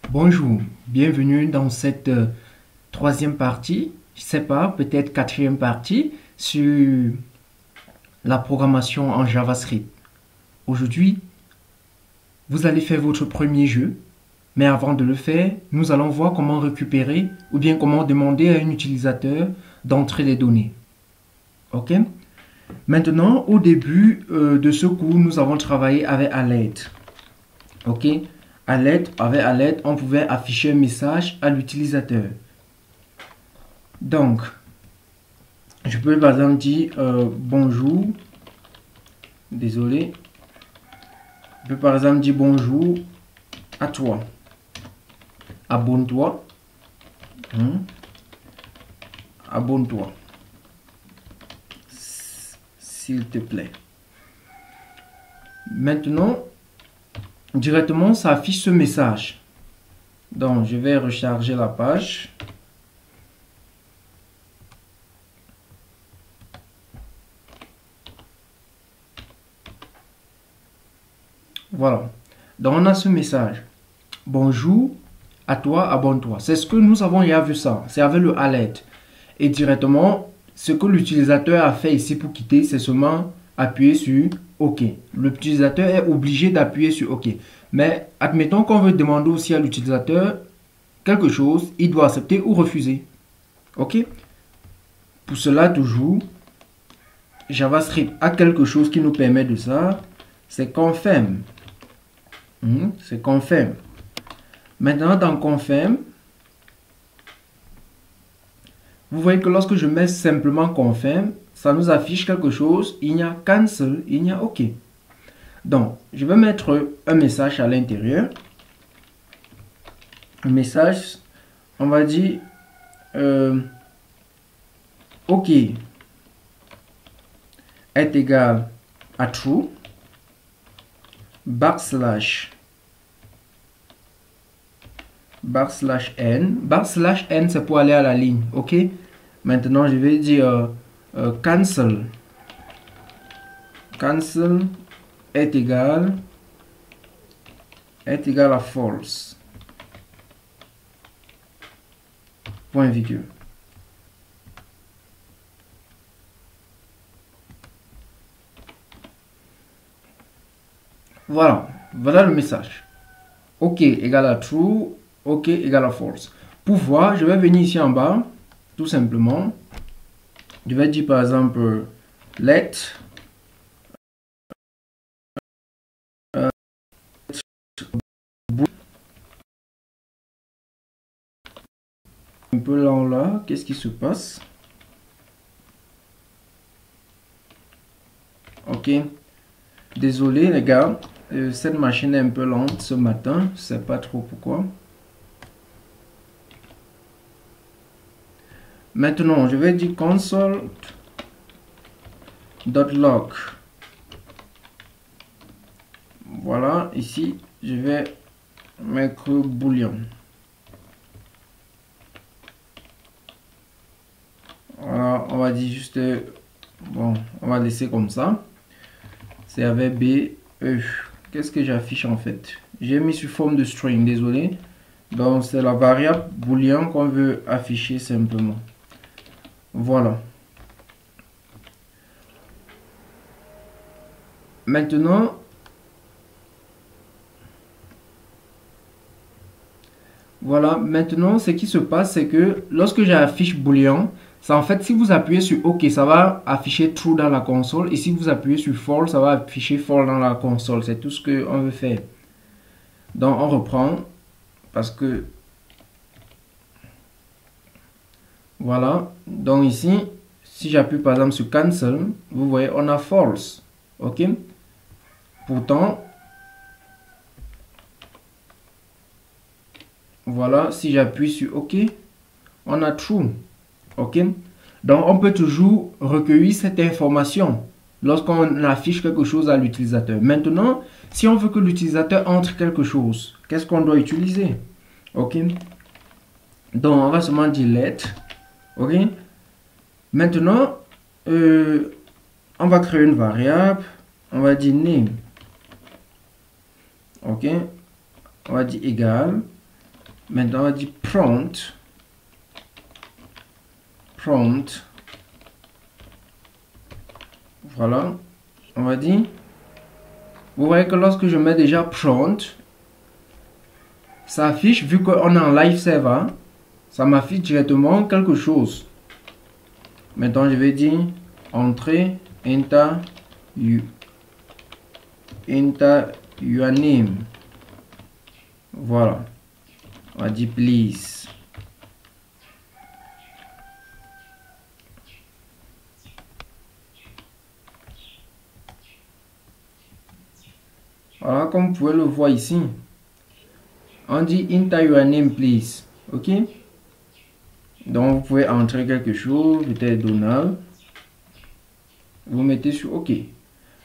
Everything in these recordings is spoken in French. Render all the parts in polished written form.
Bonjour, bienvenue dans cette troisième partie, je sais pas, peut-être quatrième partie sur la programmation en JavaScript. Aujourd'hui, vous allez faire votre premier jeu, mais avant de le faire, nous allons voir comment récupérer ou bien comment demander à un utilisateur d'entrer les données. Ok? Maintenant, au début de ce cours, nous avons travaillé avec Alert. Ok? Avec Alert, on pouvait afficher un message à l'utilisateur. Donc, je peux par exemple dire bonjour. Désolé. Je peux par exemple dire bonjour à toi. Abonne-toi. Abonne-toi. S'il te plaît. Maintenant, directement, ça affiche ce message. Donc, je vais recharger la page. Voilà. Donc, on a ce message. Bonjour à toi, abonne-toi. C'est ce que nous avons déjà vu ça. C'est avec le alert. Et directement, ce que l'utilisateur a fait ici pour quitter, c'est seulement appuyer sur OK. L'utilisateur est obligé d'appuyer sur OK. Mais admettons qu'on veut demander aussi à l'utilisateur quelque chose, il doit accepter ou refuser. OK? Pour cela, toujours, JavaScript a quelque chose qui nous permet de ça. C'est confirm. C'est confirm. Maintenant, dans confirm, vous voyez que lorsque je mets simplement confirm, ça nous affiche quelque chose. Il y a cancel, il y a OK. Donc, je vais mettre un message à l'intérieur. Un message, on va dire OK est égal à true, backslash n. Backslash n, c'est pour aller à la ligne. OK? Maintenant, je vais dire cancel. Cancel est égal à false. Point virgule. Voilà. Voilà le message. OK égale à true. OK égale à false. Pour voir, je vais venir ici en bas. Tout simplement. Je vais dire par exemple let un peu là, qu'est-ce qui se passe? OK. Désolé les gars, cette machine est un peu lente ce matin, je sais pas trop pourquoi. Maintenant, je vais dire console.log. Voilà, ici, je vais mettre boolean. Voilà, on va dire juste, bon, on va laisser comme ça. C'est avec B, E. Qu'est-ce que j'affiche en fait? J'ai mis sous forme de string, désolé. Donc, c'est la variable boolean qu'on veut afficher simplement. Voilà. Maintenant, ce qui se passe, c'est que lorsque j'affiche boolean, ça en fait, si vous appuyez sur OK, ça va afficher true dans la console. Et si vous appuyez sur false, ça va afficher false dans la console. C'est tout ce qu'on veut faire. Donc, on reprend. Parce que... Voilà. Donc, ici, si j'appuie par exemple sur cancel, vous voyez, on a false. OK? Pourtant... Voilà, si j'appuie sur OK, on a true. OK? Donc, on peut toujours recueillir cette information lorsqu'on affiche quelque chose à l'utilisateur. Maintenant, si on veut que l'utilisateur entre quelque chose, qu'est-ce qu'on doit utiliser? OK? Donc, on va seulement dire let. OK? Maintenant, on va créer une variable. On va dire name. OK? On va dire égal. Maintenant, on va dire prompt. Prompt. Voilà. On va dire. Vous voyez que lorsque je mets déjà prompt, ça affiche, vu qu'on est en live server, ça m'affiche directement quelque chose. Maintenant, je vais dire entrée, enter your name. Voilà. On va dire please. Voilà, comme vous pouvez le voir ici. On dit enter your name please. Ok. Donc vous pouvez entrer quelque chose, peut-être Donald. Vous mettez sur OK.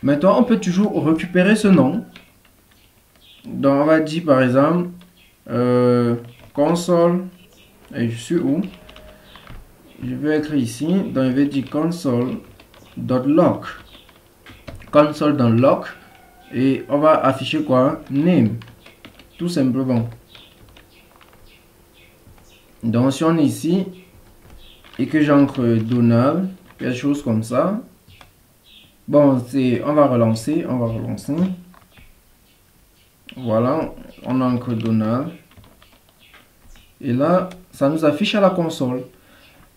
Maintenant, on peut toujours récupérer ce nom. Donc on va dire par exemple console. Et je suis où? Je vais écrire ici. Donc je vais dire console.log. Console.log. Et on va afficher quoi? Name. Tout simplement. Donc si on est ici et que j'encre Donald, quelque chose comme ça. Bon, on va relancer. Voilà, on encre Donald. Et là, ça nous affiche à la console.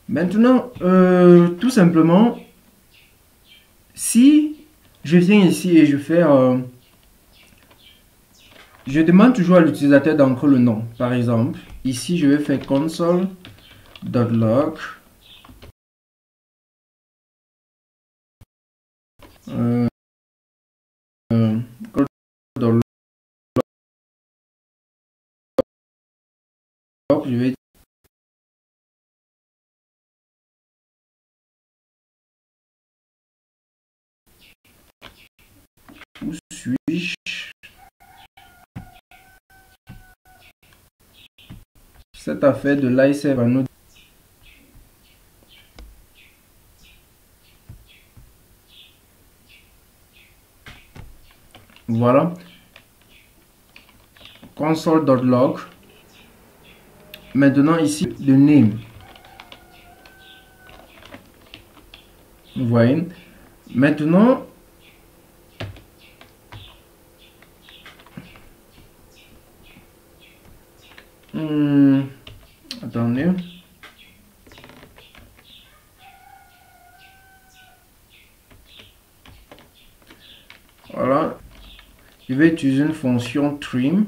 Maintenant, tout simplement, si je viens ici et je fais... je demande toujours à l'utilisateur d'encre le nom. Par exemple, ici, je vais faire console.log. Je vais où suis-je? Cette affaire de l'iServe à nous. Voilà. Console.log. Maintenant ici le name. Vous voyez. Maintenant attendez. Voilà. Je vais utiliser une fonction trim.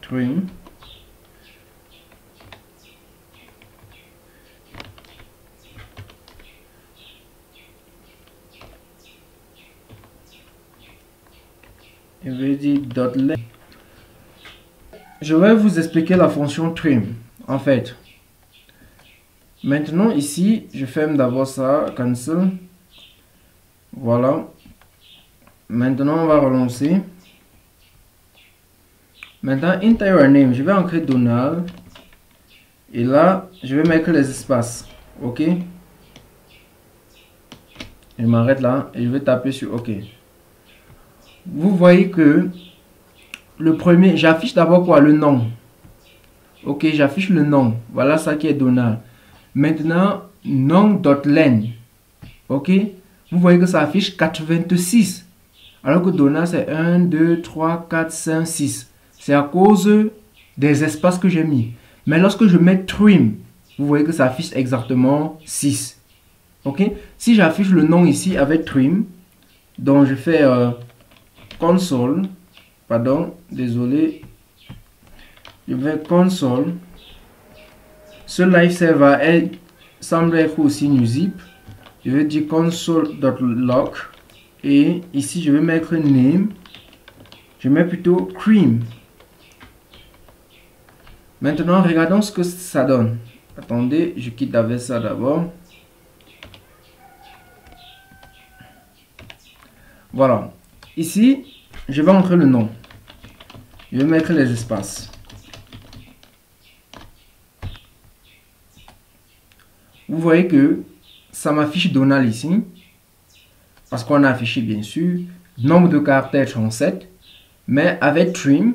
Trim. Je vais dire .length. Je vais vous expliquer la fonction trim. En fait, maintenant ici, je ferme d'abord ça, cancel. Voilà. Maintenant, on va relancer. Maintenant, enter your name. Je vais ancrer Donald. Et là, je vais mettre les espaces. OK. Je m'arrête là et je vais taper sur OK. Vous voyez que le premier, j'affiche d'abord quoi? Le nom. OK, j'affiche le nom. Voilà ça qui est Donald. Maintenant, nom.len. OK. Vous voyez que ça affiche 86. Alors que Donald, c'est 1, 2, 3, 4, 5, 6. C'est à cause des espaces que j'ai mis. Mais lorsque je mets trim, vous voyez que ça affiche exactement 6. OK. Si j'affiche le nom ici avec trim, donc je fais console. Pardon, désolé. Je vais console. Ce live server semble être aussi nuisible. Je vais dire console.log. Et ici, je vais mettre name. Je mets plutôt cream. Maintenant, regardons ce que ça donne. Attendez, je quitte avec ça d'abord. Voilà. Ici, je vais entrer le nom. Je vais mettre les espaces. Vous voyez que ça m'affiche Donald ici. parce qu'on a affiché bien sûr nombre de caractères 37, mais avec trim,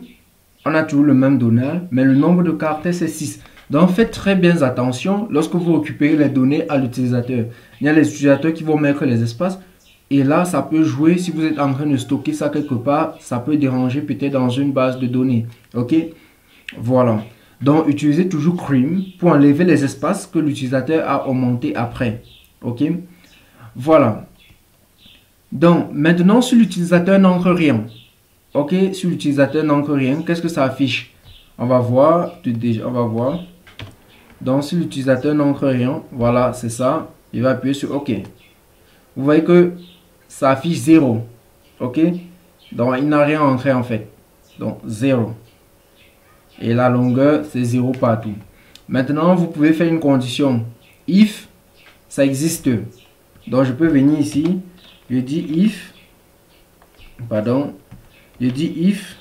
on a toujours le même données, mais le nombre de caractères c'est 6. Donc faites très bien attention lorsque vous récupérez les données à l'utilisateur. Il y a les utilisateurs qui vont mettre les espaces et là ça peut jouer si vous êtes en train de stocker ça quelque part, ça peut déranger peut-être dans une base de données. Ok, voilà. Donc utilisez toujours cream pour enlever les espaces que l'utilisateur a augmenté après. Ok, voilà. Donc maintenant si l'utilisateur n'entre rien, ok, si l'utilisateur n'entre rien, qu'est-ce que ça affiche? On va voir, on va voir. Donc si l'utilisateur n'entre rien, voilà, c'est ça. Il va appuyer sur OK. Vous voyez que ça affiche 0. OK? Donc il n'a rien entré en fait. Donc 0. Et la longueur, c'est 0 partout. Maintenant, vous pouvez faire une condition. If, ça existe. Donc je peux venir ici. Je dis if. Pardon. Je dis if.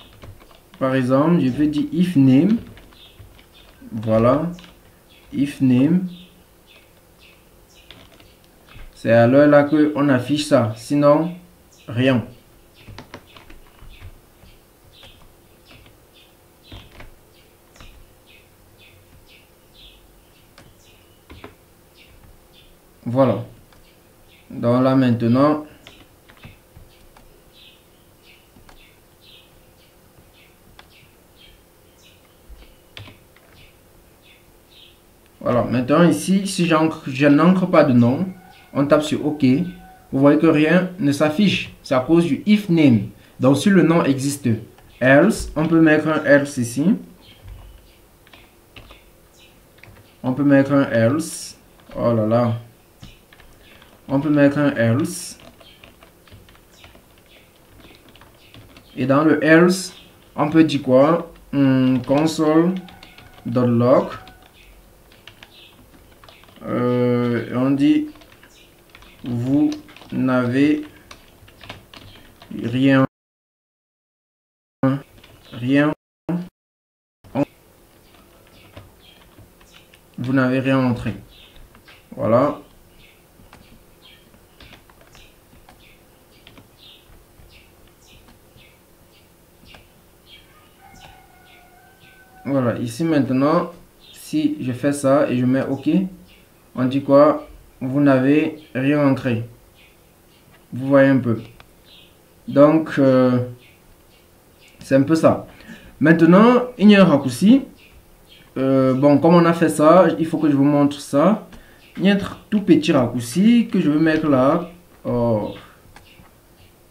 Par exemple, je vais dire if name. Voilà. If name. C'est à l'heure là qu'on affiche ça. Sinon, rien. Voilà. Donc là maintenant, voilà. Maintenant ici, si je n'encre pas de nom, on tape sur OK. Vous voyez que rien ne s'affiche. C'est à cause du if name. Donc si le nom existe, else, on peut mettre un else ici. On peut mettre un else. Oh là là. On peut mettre un else. Et dans le else, on peut dire quoi? Console.log. On dit vous n'avez rien vous n'avez rien entré. Voilà. Voilà, ici maintenant, si je fais ça et je mets OK, on dit quoi? Vous n'avez rien entré. Vous voyez un peu. Donc, c'est un peu ça. Maintenant, il y a un raccourci. Bon, comme on a fait ça, il faut que je vous montre ça. Il y a un tout petit raccourci que je vais mettre là. Oh,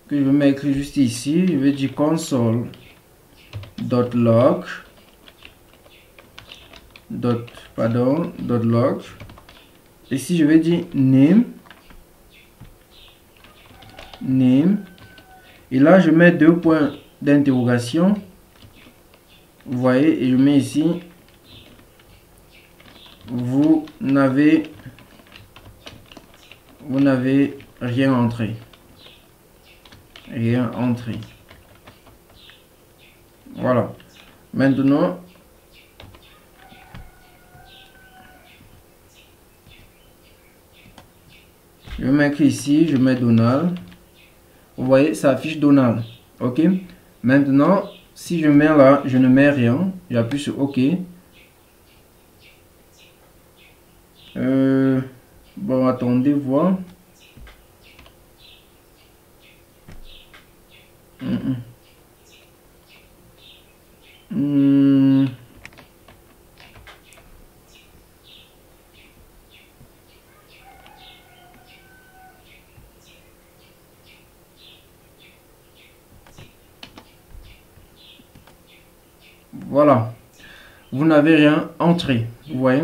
que je vais mettre juste ici. Je vais dire console.log. .log. Ici, je vais dire name. Et là, je mets 2 points d'interrogation. Vous voyez, et je mets ici. Vous n'avez rien entré. Rien entré. Voilà. Maintenant, je vais mettre ici, je mets Donald. Vous voyez, ça affiche Donald. OK. Maintenant, si je mets là, je ne mets rien. J'appuie sur OK. Bon, attendez, voir. Voilà. Vous n'avez rien entré. Vous voyez.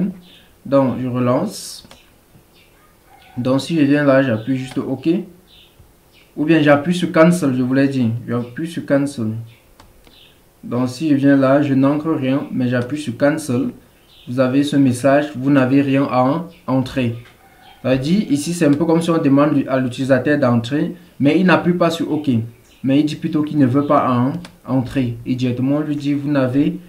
Donc, je relance. Donc, si je viens là, j'appuie juste OK. Ou bien j'appuie sur Cancel, je vous l'ai dit. J'appuie sur Cancel. Donc, si je viens là, je n'encre rien, mais j'appuie sur Cancel. Vous avez ce message, vous n'avez rien à entrer. Ça veut dire, ici, c'est un peu comme si on demande à l'utilisateur d'entrer, mais il n'appuie pas sur OK. Mais il dit plutôt qu'il ne veut pas entrer. Et directement, on lui dit, vous n'avez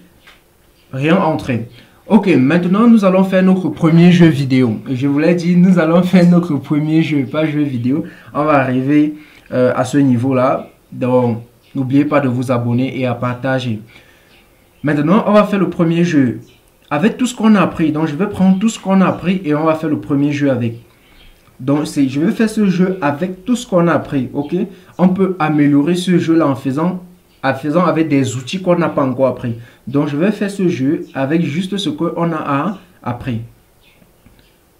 rien entré. Ok, maintenant nous allons faire notre premier jeu vidéo. Je vous l'ai dit, nous allons faire notre premier jeu, pas jeu vidéo. On va arriver à ce niveau-là. Donc, n'oubliez pas de vous abonner et à partager. Maintenant, on va faire le premier jeu. Avec tout ce qu'on a appris, donc je vais prendre tout ce qu'on a appris et on va faire le premier jeu avec. Donc, je vais faire ce jeu avec tout ce qu'on a appris, ok? On peut améliorer ce jeu-là en faisant avec des outils qu'on n'a pas encore appris. Donc, je vais faire ce jeu avec juste ce qu'on a appris.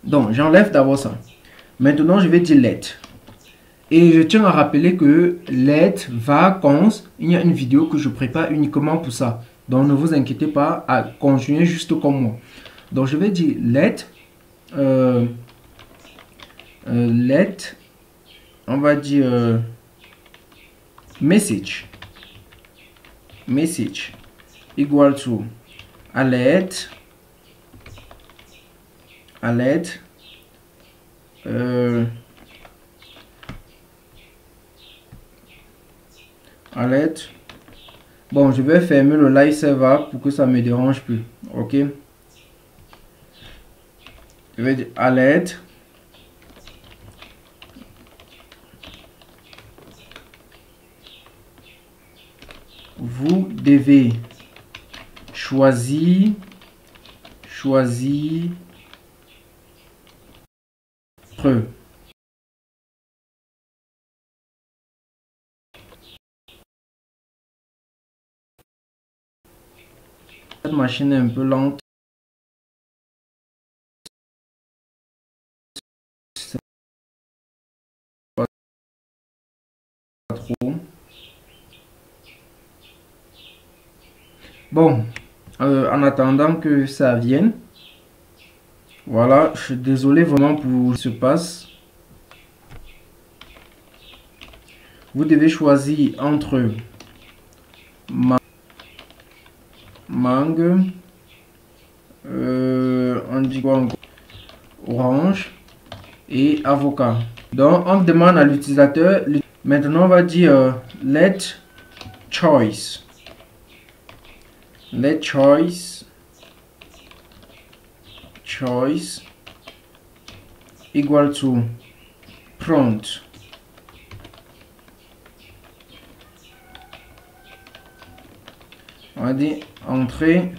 Donc, j'enlève d'abord ça. Maintenant, je vais dire let. Et je tiens à rappeler que let, va, cons, il y a une vidéo que je prépare uniquement pour ça. Donc, ne vous inquiétez pas à continuer juste comme moi. Donc, je vais dire let, on va dire message equal to alert bon, je vais fermer le live server pour que ça me dérange plus, ok. Je vais dire alert vous devez choisir cette machine est un peu lente. Pas trop. Bon, en attendant que ça vienne, voilà, je suis désolé vraiment pour ce qui se passe. Vous devez choisir entre mangue, on dit quoi encore, orange et avocat. Donc on demande à l'utilisateur, maintenant on va dire let choice equal to prompt. On va dire entrez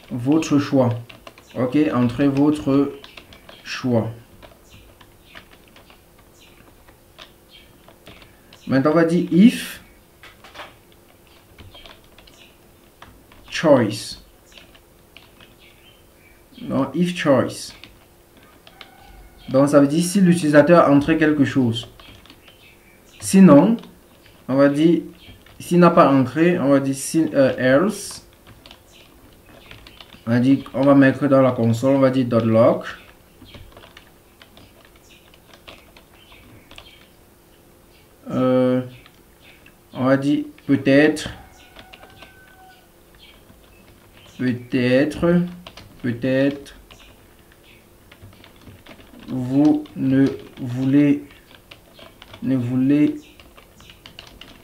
votre choix. Ok, entrez votre choix. Maintenant on va dire if choice. Non, if choice. Donc ça veut dire si l'utilisateur a entré quelque chose. Sinon, on va dire s'il n'a pas entré, on va dire else. On va dire, on va mettre dans la console, on va dire .log. On va dire peut-être vous ne voulez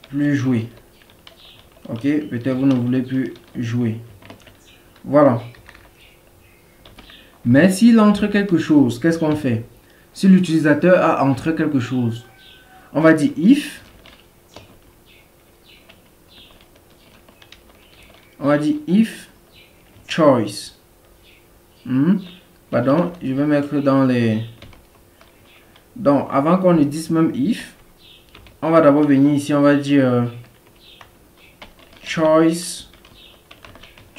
plus jouer. Ok, peut-être vous ne voulez plus jouer. Voilà. Mais s'il entre quelque chose, qu'est-ce qu'on fait? Si l'utilisateur a entré quelque chose, on va dire if. On va dire if choice. Pardon, je vais mettre dans les... Donc, avant qu'on ne dise même if, on va d'abord venir ici, on va dire choice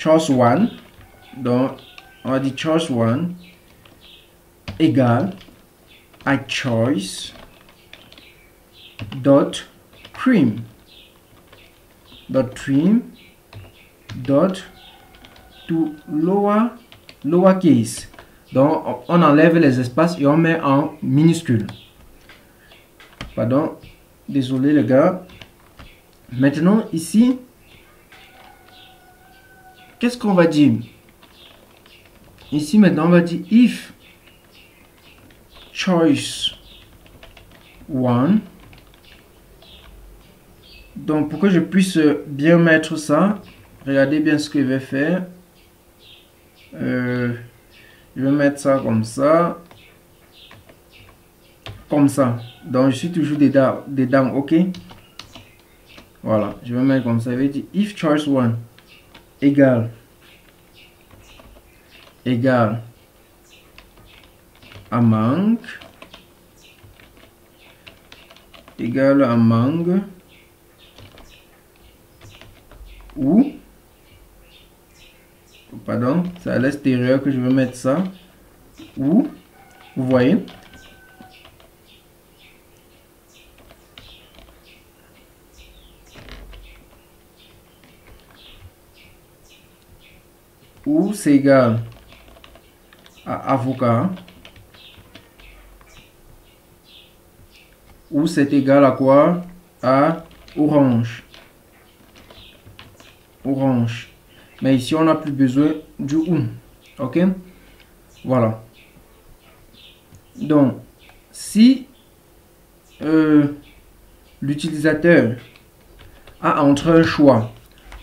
1. Donc, on va dire choice 1 égale à choice dot trim to lowercase. Donc, on enlève les espaces et on met en minuscule. Pardon, désolé les gars. Maintenant, ici, qu'est-ce qu'on va dire? Ici, maintenant, on va dire if choice 1. Donc, pour que je puisse bien mettre ça, regardez bien ce que je vais faire. Je vais mettre ça comme ça. Comme ça. Donc, je suis toujours dedans, ok? Voilà, je vais mettre comme ça. Je vais dire if choice1 égale among ou, pardon, c'est à l'extérieur que je vais mettre ça, ou, vous voyez, ou c'est égal à avocat, ou c'est égal à quoi? À orange. Orange. Mais ici, on n'a plus besoin du ou. Ok? Voilà. Donc, si l'utilisateur a entre un choix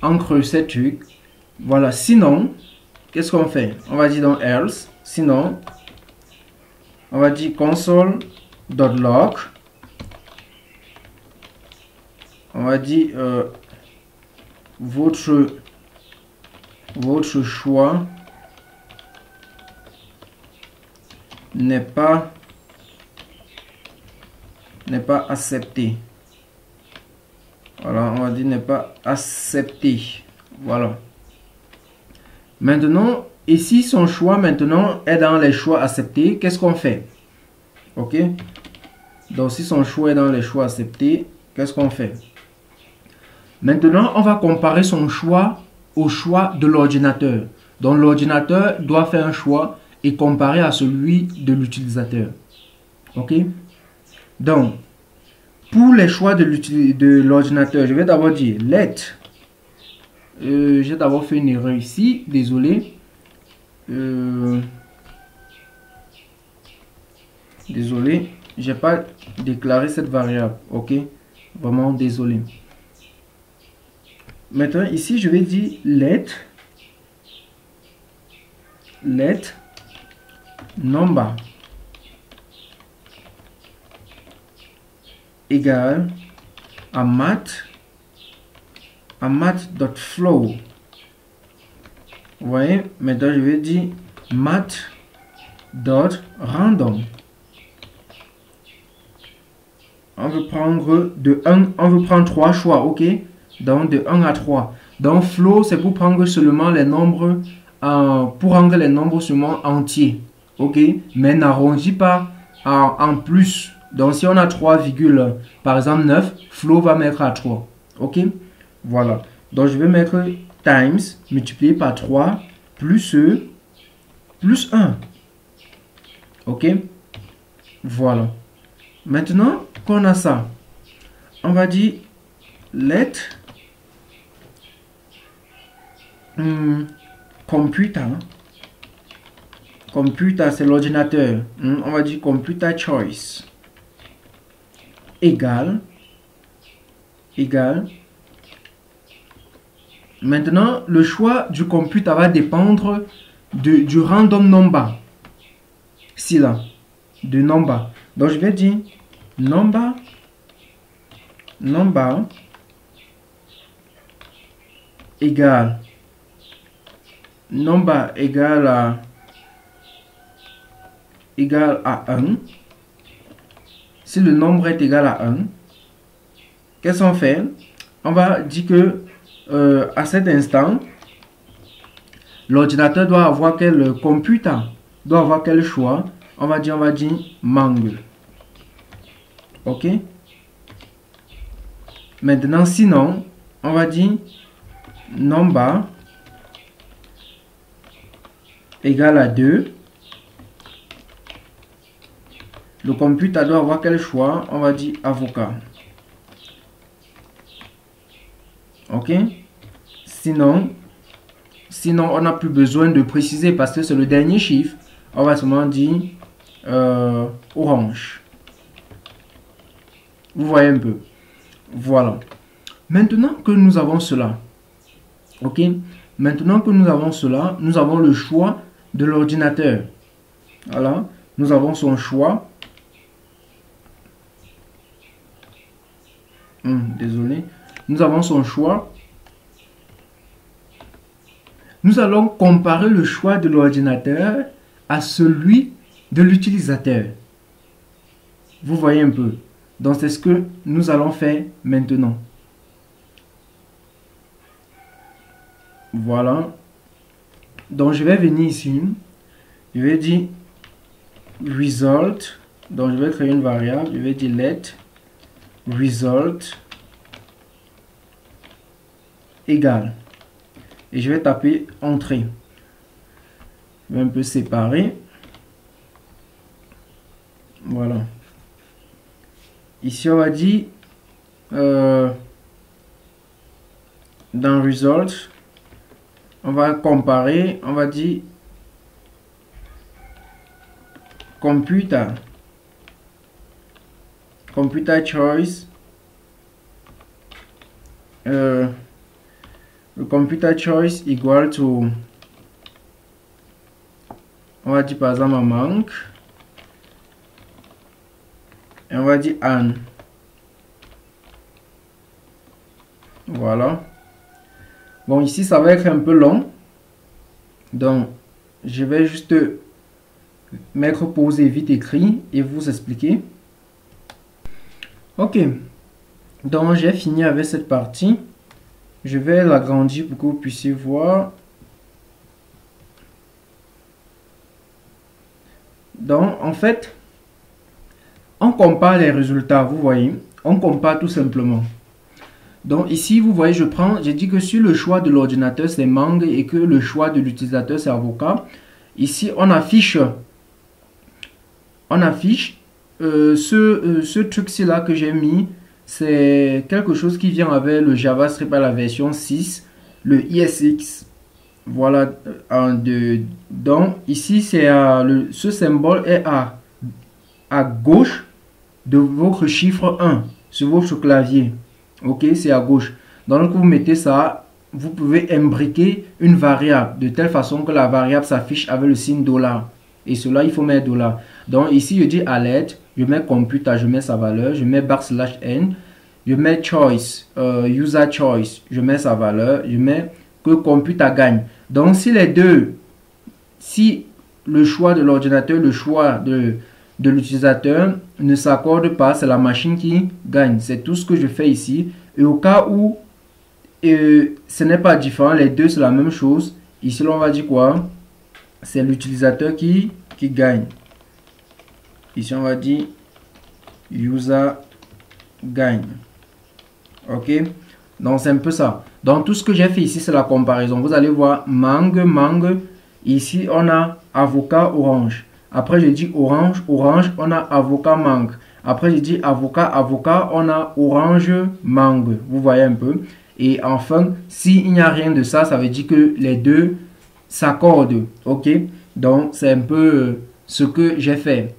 entre ces trucs, voilà. Sinon, qu'est-ce qu'on fait? On va dire dans else. Sinon, on va dire console.log. On va dire votre choix n'est pas accepté. Voilà, on va dire n'est pas accepté. Voilà. Maintenant, et si son choix maintenant est dans les choix acceptés, qu'est-ce qu'on fait? Ok. Donc, si son choix est dans les choix acceptés, qu'est-ce qu'on fait? Maintenant, on va comparer son choix au choix de l'ordinateur. Donc, l'ordinateur doit faire un choix et comparer à celui de l'utilisateur. Ok? Donc, pour les choix de l'ordinateur, je vais d'abord dire let. J'ai d'abord fait une erreur ici, désolé. Désolé, j'ai pas déclaré cette variable. Ok? Vraiment désolé. Maintenant, ici, je vais dire let number égale à math.flow. Vous voyez, maintenant je vais dire math.random. On veut prendre on veut prendre 3 choix, ok? Donc de 1 à 3. Donc flow, c'est pour prendre seulement les nombres, pour rendre les nombres seulement entiers, ok? Mais n'arrondis pas en plus. Donc si on a 3, par exemple 9, flow va mettre à 3, ok? Voilà. Donc je vais mettre times multiplié par 3 plus 1. Ok? Voilà. Maintenant qu'on a ça, on va dire let computer. Computer, c'est l'ordinateur. On va dire computer choice égale. Maintenant, le choix du computer va dépendre du random number. Ici, là. De number. Donc, je vais dire number égale à 1. Si le nombre est égal à 1, qu'est-ce qu'on fait? On va dire que à cet instant, l'ordinateur doit avoir quel computer, doit avoir quel choix. On va dire mangle. Ok? Maintenant, sinon, on va dire number égale à 2. Le computer doit avoir quel choix? On va dire avocat. Ok? Sinon, on n'a plus besoin de préciser parce que c'est le dernier chiffre. On va seulement dire orange. Vous voyez un peu. Voilà. Maintenant que nous avons cela, Ok, maintenant que nous avons cela, nous avons le choix de l'ordinateur. Voilà, nous avons son choix. Désolé, nous avons son choix. Nous allons comparer le choix de l'ordinateur à celui de l'utilisateur. Vous voyez un peu. Donc c'est ce que nous allons faire maintenant. Voilà. Donc je vais venir ici. Je vais dire result. Donc je vais créer une variable. Je vais dire let result égale. Et je vais taper entrée. Je vais un peu séparer. Voilà. Ici on va dire dans result, on va comparer, on va dire computer choice, le computer choice igual to, on va dire par exemple un manque, et on va dire an. Voilà. Bon, ici ça va être un peu long, donc je vais juste mettre pause et vite écrit et vous expliquer. Ok, donc j'ai fini avec cette partie. Je vais l'agrandir pour que vous puissiez voir. Donc en fait, on compare les résultats, vous voyez, on compare tout simplement. Donc ici, vous voyez, j'ai dit que si le choix de l'ordinateur c'est Mang et que le choix de l'utilisateur c'est Avocat, ici on affiche ce truc-ci là que j'ai mis, c'est quelque chose qui vient avec le JavaScript à la version 6, le ISX. Voilà, donc ici c'est ce symbole est à gauche de votre chiffre 1 sur votre clavier. Ok, c'est à gauche. Donc vous mettez ça, vous pouvez imbriquer une variable de telle façon que la variable s'affiche avec le signe $. Et cela, il faut mettre $. Donc ici, je dis alert, je mets computer, je mets sa valeur, je mets \n, je mets choice, user choice, je mets sa valeur, je mets que computer gagne. Donc si les deux, si le choix de l'ordinateur, le choix de l'utilisateur ne s'accorde pas, c'est la machine qui gagne. C'est tout ce que je fais ici. Et au cas où ce n'est pas différent, les deux c'est la même chose. Ici on va dire quoi? C'est l'utilisateur qui gagne. Ici on va dire user gagne. Ok, donc c'est un peu ça. Donc tout ce que j'ai fait ici c'est la comparaison. Vous allez voir Mang. Ici on a Avocat orange. Après je dis orange, on a Avocat Mang. Après je dis Avocat, on a orange Mang. Vous voyez un peu. Et enfin, s'il n'y a rien de ça, ça veut dire que les deux s'accordent. Ok, donc c'est un peu ce que j'ai fait.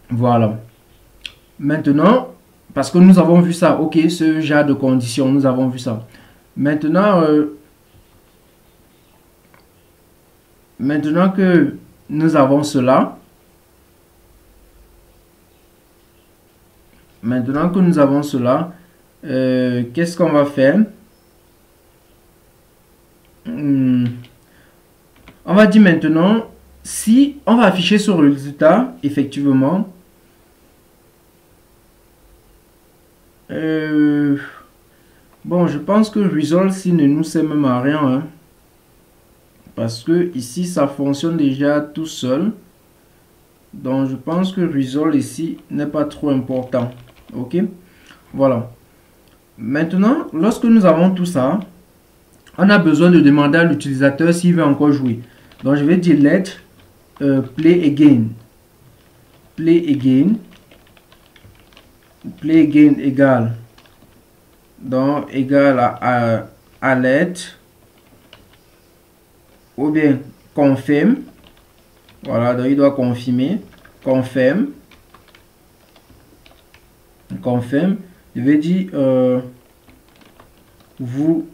Voilà. Maintenant, parce que nous avons vu ça, ok, ce genre de conditions, nous avons vu ça. Maintenant, maintenant que nous avons cela, qu'est-ce qu'on va faire? On va dire maintenant, si on va afficher ce résultat, effectivement, bon, je pense que result ici ne nous sert même à rien, hein, parce que ici ça fonctionne déjà tout seul. Donc je pense que result ici n'est pas trop important. Ok, voilà. Maintenant, lorsque nous avons tout ça, on a besoin de demander à l'utilisateur s'il veut encore jouer. Donc je vais dire let play again. Play again égale, donc égal à let, ou bien confirm. Voilà, donc il doit confirmer. Confirm. Je vais dire vous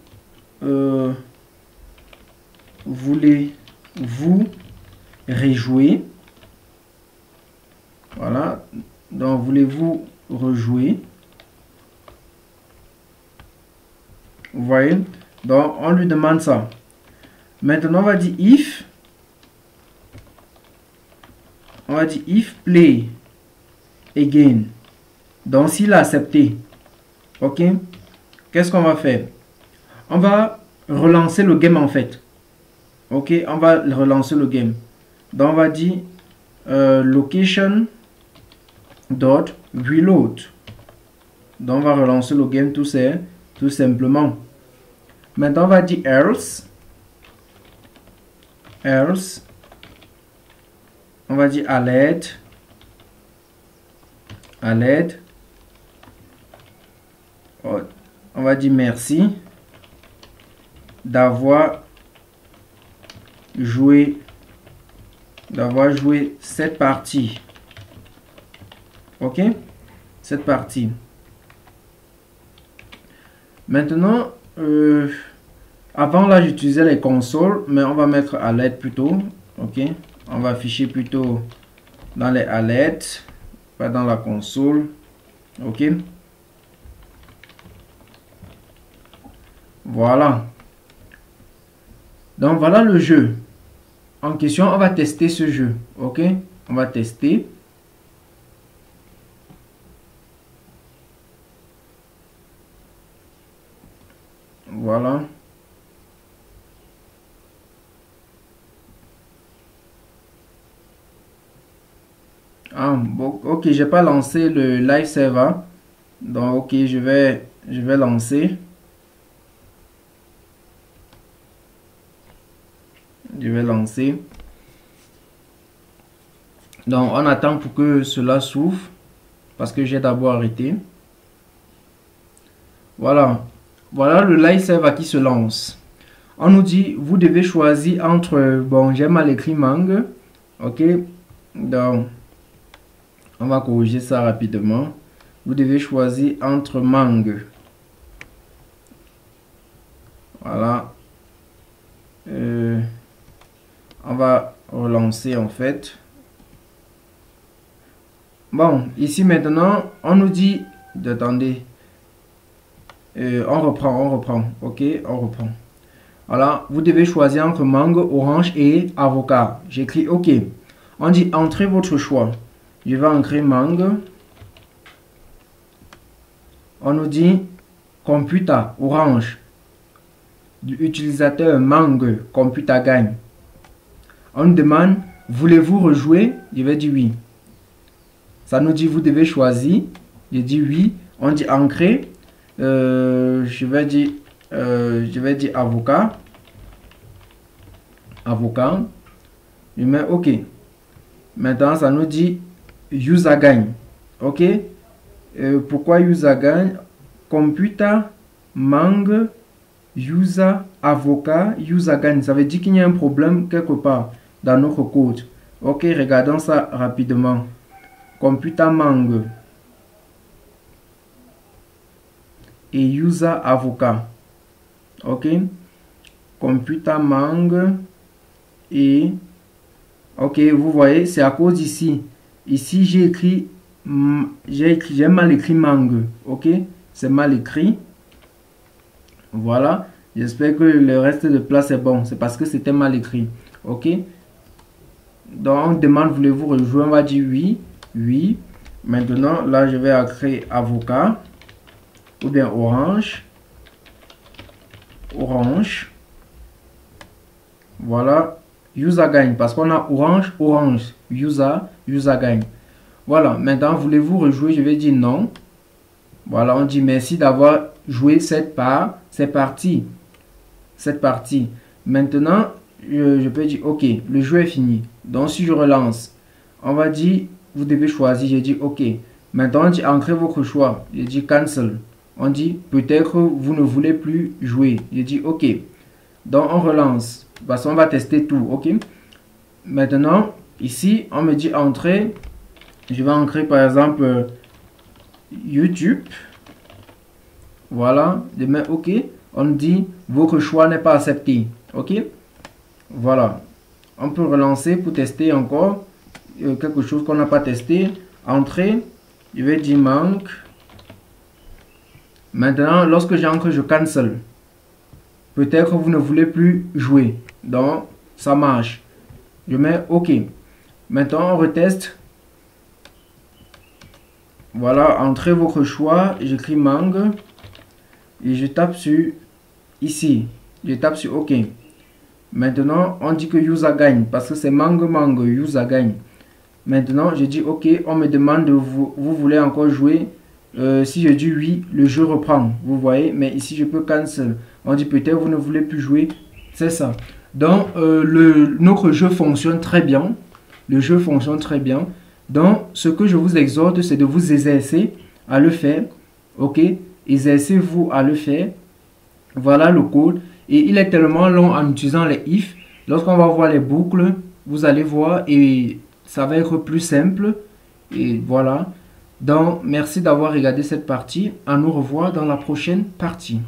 voulez-vous rejouer? Voilà. Donc, voulez-vous rejouer? Vous voyez? Donc, on lui demande ça. Maintenant, on va dire if. On va dire if play again. Donc, s'il a accepté. OK? Qu'est-ce qu'on va faire? On va relancer le game en fait. OK? On va relancer le game. Donc, on va dire location dot reload. Donc, on va relancer le game tout simplement. Maintenant, on va dire else. Else. On va dire alert. Alert. On va dire merci d'avoir joué cette partie. OK? Cette partie. Maintenant, avant là, j'utilisais les consoles, mais on va mettre alert plutôt. OK? On va afficher plutôt dans les alertes, pas dans la console. OK? Voilà. Donc voilà le jeu en question. On va tester ce jeu. OK? On va tester. Voilà. Ah, bon, ok, j'ai pas lancé le live server. Donc, ok, je vais lancer. Je vais lancer. Donc, on attend pour que cela s'ouvre. Parce que j'ai d'abord arrêté. Voilà. Voilà le live server qui se lance. On nous dit, vous devez choisir entre... Bon, j'ai mal écrit Mang. Ok. Donc, on va corriger ça rapidement. Vous devez choisir entre Mang. Voilà. On va relancer en fait. Bon, ici maintenant, on nous dit... Attendez. On reprend. Ok, on reprend. Voilà, vous devez choisir entre mangue, orange et avocat. J'écris OK. On dit entrez votre choix. Je vais entrer mangue. On nous dit computer, orange. Utilisateur mangue, computer gagne. On nous demande voulez-vous rejouer? Je vais dire oui. Ça nous dit vous devez choisir. Je dis oui. On dit ancrer. Je vais dire avocat. Avocat. Je mets OK. Maintenant, ça nous dit user gagne. OK. Pourquoi user gagne? Computer, mangue, user, avocat, user gagne. Ça veut dire qu'il y a un problème quelque part dans notre code. OK, regardons ça rapidement. Computer, mangue. Et user avocat. OK. Computer mangue et OK, vous voyez, c'est à cause ici. Ici, j'ai mal écrit mangue. OK, c'est mal écrit. Voilà. J'espère que le reste de place est bon. C'est parce que c'était mal écrit. OK. Donc, on demande voulez-vous rejouer? On va dire oui. Oui. Maintenant, là, je vais créer avocat. Ou bien orange. Orange. Voilà. User gagne. Parce qu'on a orange, orange. User gagne. Voilà. Maintenant, voulez-vous rejouer? Je vais dire non. Voilà. On dit merci d'avoir joué cette partie. Cette partie. Maintenant, je peux dire OK. Le jeu est fini. Donc, si je relance, on va dire vous devez choisir. J'ai dit OK. Maintenant, on dit entrez votre choix. J'ai dit cancel. On dit peut-être vous ne voulez plus jouer. J'ai dit OK. Donc on relance. Parce qu'on va tester tout. OK. Maintenant, ici, on me dit entrer. Je vais entrer par exemple YouTube. Voilà. Je mets OK. on dit votre choix n'est pas accepté. Ok? Voilà. On peut relancer pour tester encore quelque chose qu'on n'a pas testé. Entrée. Je vais dire manque. Maintenant, lorsque j'entre, je cancel. Peut-être que vous ne voulez plus jouer. Donc, ça marche. Je mets OK. Maintenant, on reteste. Voilà, entrez votre choix. J'écris mangue. Et je tape sur ici. Je tape sur OK. Maintenant, on dit que user gagne. Parce que c'est mangue. User gagne. Maintenant, je dis OK. On me demande, vous voulez encore jouer. Si je dis oui, le jeu reprend. Vous voyez, mais ici, je peux cancel. On dit peut-être vous ne voulez plus jouer. C'est ça. Donc, notre jeu fonctionne très bien. Le jeu fonctionne très bien. Donc, ce que je vous exhorte, c'est de vous exercer à le faire. OK? Exercez-vous à le faire. Voilà le code. Et il est tellement long en utilisant les if. Lorsqu'on va voir les boucles, vous allez voir et ça va être plus simple. Et voilà. Donc, merci d'avoir regardé cette partie. À nous revoir dans la prochaine partie.